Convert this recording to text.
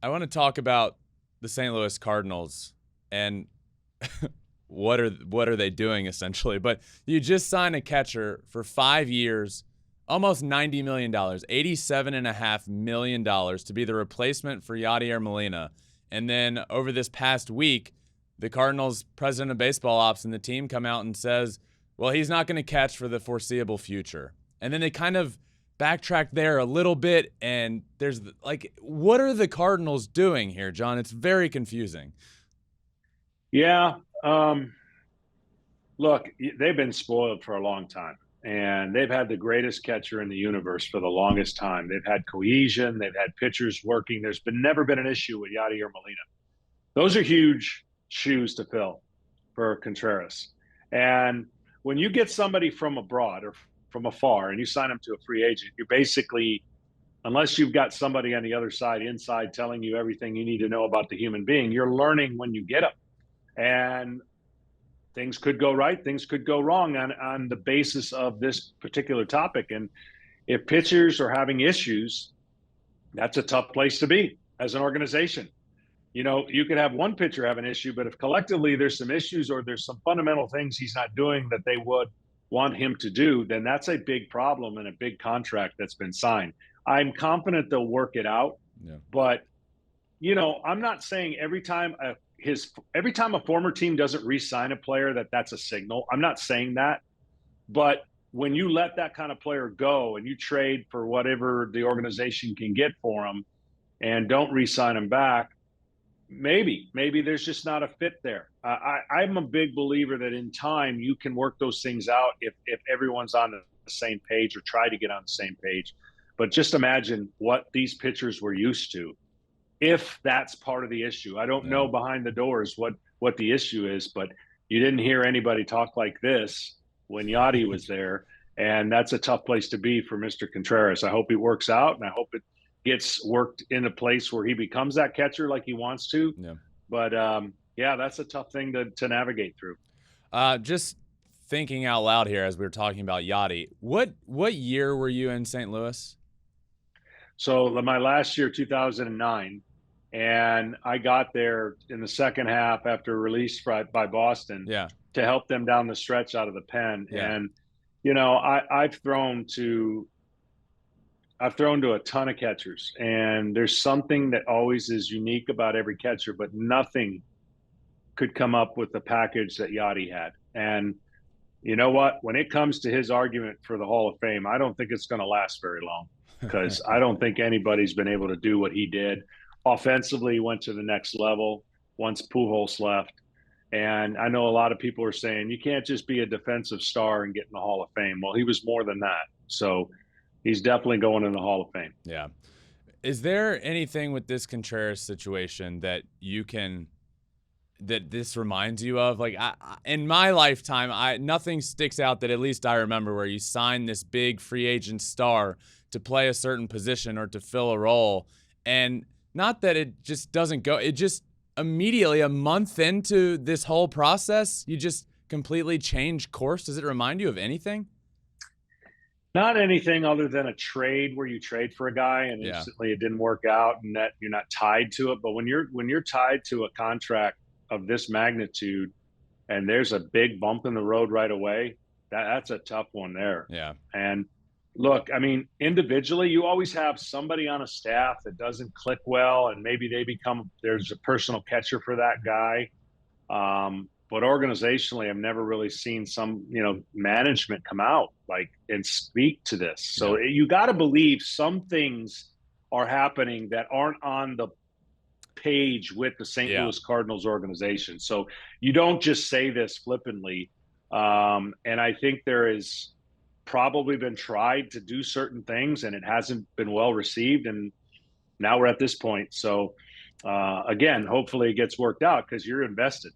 I want to talk about the St. Louis Cardinals and what are they doing essentially. But you just signed a catcher for 5 years, almost $90 million, $87.5 million to be the replacement for Yadier Molina. And then over this past week, the Cardinals president of baseball ops and the team come out and says, well, he's not going to catch for the foreseeable future. And then they kind of backtrack there a little bit, and there's like, what are the Cardinals doing here, John? It's very confusing. Yeah. Look, they've been spoiled for a long time, and they've had the greatest catcher in the universe for the longest time. They've had cohesion. They've had pitchers working. There's been never been an issue with Yadier Molina. Those are huge shoes to fill for Contreras. And when you get somebody from abroad or from afar and you sign them to a free agent, you're basically, unless you've got somebody on the other side inside telling you everything you need to know about the human being, you're learning when you get them. And things could go right, things could go wrong on the basis of this particular topic. And if pitchers are having issues, that's a tough place to be as an organization. You know, you could have one pitcher have an issue, but if collectively there's some issues or there's some fundamental things he's not doing that they would want him to do, then that's a big problem and a big contract that's been signed. I'm confident they'll work it out, Yeah. but you know, I'm not saying every time a former team doesn't re-sign a player that's a signal. I'm not saying that, but when you let that kind of player go and you trade for whatever the organization can get for him and don't re-sign him back, maybe there's just not a fit there. I'm a big believer that in time you can work those things out if everyone's on the same page or try to get on the same page. But just imagine what these pitchers were used to if that's part of the issue. I don't know behind the doors what the issue is, but you didn't hear anybody talk like this when Yachty was there, and that's a tough place to be for Mr. Contreras. I hope it works out, and I hope it gets worked in a place where he becomes that catcher like he wants to. Yeah. But yeah, that's a tough thing to navigate through. Just thinking out loud here as we were talking about Yachty, what year were you in St. Louis? So my last year, 2009, and I got there in the second half after release by Boston Yeah. to help them down the stretch out of the pen. Yeah. And you know, I've thrown to a ton of catchers, and there's something that always is unique about every catcher, but nothing could come up with the package that Yachty had. And you know what? When it comes to his argument for the Hall of Fame, I don't think it's going to last very long because I don't think anybody's been able to do what he did. Offensively, he went to the next level once Pujols left. And I know a lot of people are saying you can't just be a defensive star and get in the Hall of Fame. Well, he was more than that. So he's definitely going in the Hall of Fame. Yeah. Is there anything with this Contreras situation that this reminds you of? Like in my lifetime, nothing sticks out that at least I remember where you sign this big free agent star to play a certain position or to fill a role. And not that it just doesn't go, it just immediately a month into this whole process, you just completely change course. Does it remind you of anything? Not anything other than a trade where you trade for a guy and instantly it didn't work out and that you're not tied to it. But when you're tied to a contract of this magnitude and there's a big bump in the road right away, that's a tough one there. Yeah. And look, I mean, individually, you always have somebody on a staff that doesn't click well, and maybe there's a personal catcher for that guy. But organizationally, I've never really seen some, management come out and speak to this. So you got to believe some things are happening that aren't on the page with the St. Louis Cardinals organization. So you don't just say this flippantly. And I think there is probably been tried to do certain things and it hasn't been well received. And now we're at this point. So again, hopefully it gets worked out because you're invested.